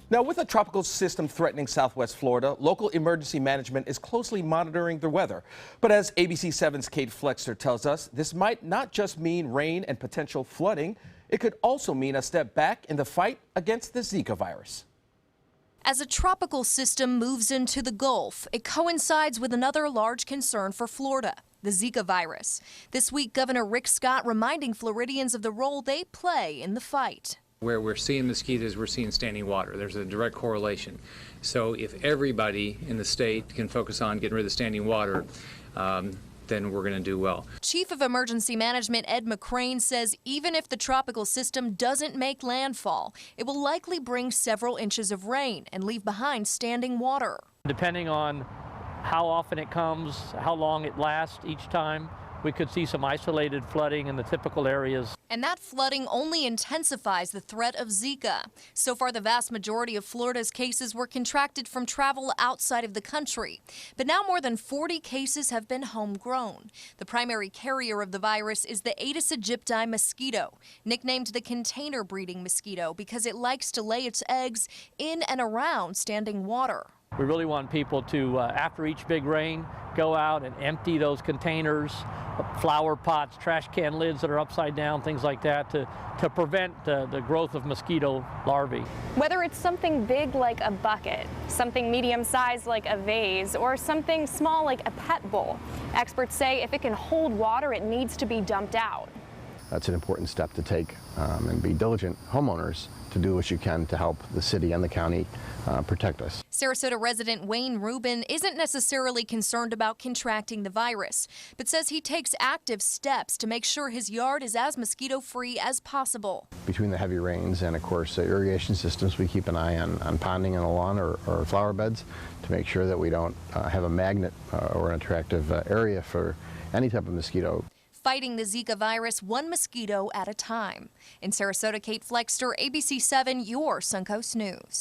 Now, with a tropical system threatening southwest Florida, local emergency management is closely monitoring the weather. But as ABC7's Kate Flexter tells us, this might not just mean rain and potential flooding. It could also mean a step back in the fight against the Zika virus. As a tropical system moves into the Gulf, it coincides with another large concern for Florida, the Zika virus. This week, Governor Rick Scott reminding Floridians of the role they play in the fight. Where we're seeing mosquitoes, we're seeing standing water. There's a direct correlation. So if everybody in the state can focus on getting rid of standing water, then we're going to do well. Chief of Emergency Management Ed McCrane says even if the tropical system doesn't make landfall, it will likely bring several inches of rain and leave behind standing water. Depending on how often it comes, how long it lasts each time, we could see some isolated flooding in the typical areas. And that flooding only intensifies the threat of Zika. So far, the vast majority of Florida's cases were contracted from travel outside of the country. But now more than 40 cases have been homegrown. The primary carrier of the virus is the Aedes aegypti mosquito, nicknamed the container breeding mosquito because it likes to lay its eggs in and around standing water. We really want people to, after each big rain, go out and empty those containers, flower pots, trash can lids that are upside down, things like that, to prevent the growth of mosquito larvae. Whether it's something big like a bucket, something medium-sized like a vase, or something small like a pet bowl, experts say if it can hold water, it needs to be dumped out. That's an important step to take, and be diligent homeowners to do what you can to help the city and the county protect us. Sarasota resident Wayne Rubin isn't necessarily concerned about contracting the virus, but says he takes active steps to make sure his yard is as mosquito-free as possible. Between the heavy rains and, of course, irrigation systems, we keep an eye on ponding in the lawn or flower beds to make sure that we don't have a magnet or an attractive area for any type of mosquito. Fighting the Zika virus one mosquito at a time. In Sarasota, Kate Flexter, ABC7, your Suncoast News.